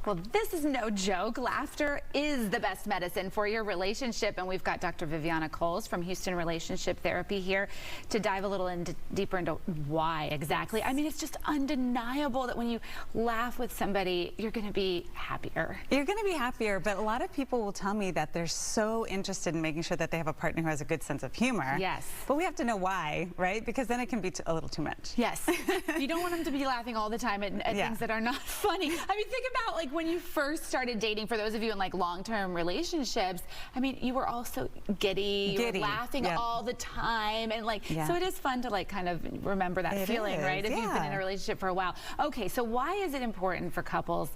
Well, this is no joke. Laughter is the best medicine for your relationship. And we've got Dr. Viviana Coles from Houston Relationship Therapy here to dive a little deeper into why exactly. I mean, it's just undeniable that when you laugh with somebody, you're going to be happier. You're going to be happier, but a lot of people will tell me that they're so interested in making sure that they have a partner who has a good sense of humor. Yes. But we have to know why, right? Because then it can be a little too much. Yes. You don't want them to be laughing all the time at things that are not funny. I mean, think about like when you first started dating, for those of you in like long-term relationships, I mean, you were all so giddy, you were laughing all the time, and like, so it is fun to like kind of remember that feeling, right? If you've been in a relationship for a while. Okay, so why is it important for couples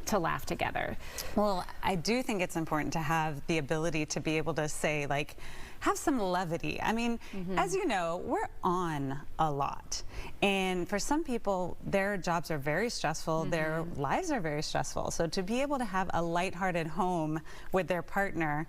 to laugh together? Well, I do think it's important to have the ability to be able to say, like, have some levity. I mean, as you know, we're on a lot. And for some people, their jobs are very stressful, their lives are very stressful. So to be able to have a lighthearted home with their partner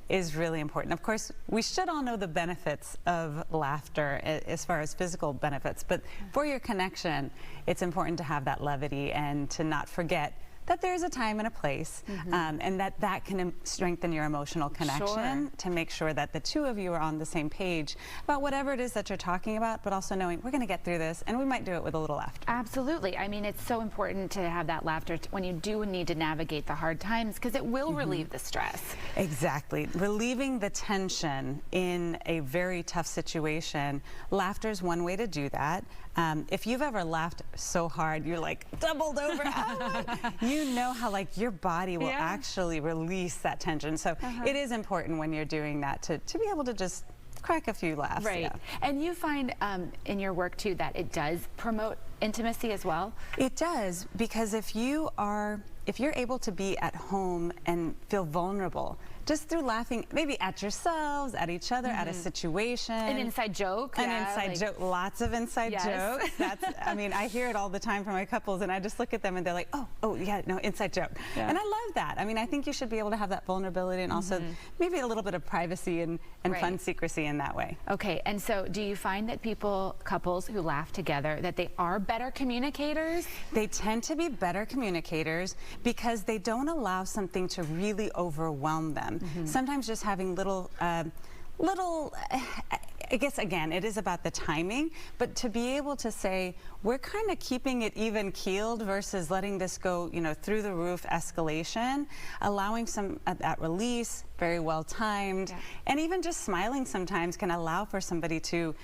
is really important. Of course, we should all know the benefits of laughter as far as physical benefits, but for your connection, it's important to have that levity and to not forget that there's a time and a place, and that can strengthen your emotional connection to make sure that the two of you are on the same page about whatever it is that you're talking about, but also knowing we're going to get through this, and we might do it with a little laughter. Absolutely. I mean, it's so important to have that laughter when you do need to navigate the hard times, because it will relieve the stress. Exactly. Relieving the tension in a very tough situation, laughter is one way to do that. If you've ever laughed so hard, you're like doubled over, you know how like your body will actually release that tension. So it is important when you're doing that to be able to just crack a few laughs. Right. And you find in your work too that it does promote intimacy as well? It does, because if you're able to be at home and feel vulnerable, just through laughing, maybe at yourselves, at each other, at a situation. An inside joke. An inside joke, lots of inside jokes. I mean, I hear it all the time from my couples, and I just look at them and they're like, oh yeah, no, inside joke. And I love that. I mean, I think you should be able to have that vulnerability and also maybe a little bit of privacy and fun secrecy in that way. Okay, and so do you find that couples who laugh together, that they are better communicators? They tend to be better communicators because they don't allow something to really overwhelm them. Sometimes just having little, I guess, again, it is about the timing, but to be able to say, we're kind of keeping it even keeled versus letting this go, you know, through the roof escalation, allowing some that release, very well timed, and even just smiling sometimes can allow for somebody to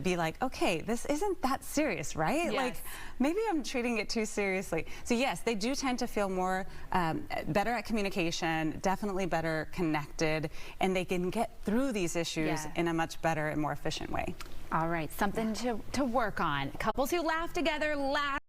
be like, okay, this isn't that serious, right? Like, maybe I'm treating it too seriously. So yes, they do tend to feel more, better at communication, definitely better connected, and they can get through these issues in a much better and more efficient way. All right, something to work on. Couples who laugh together, laugh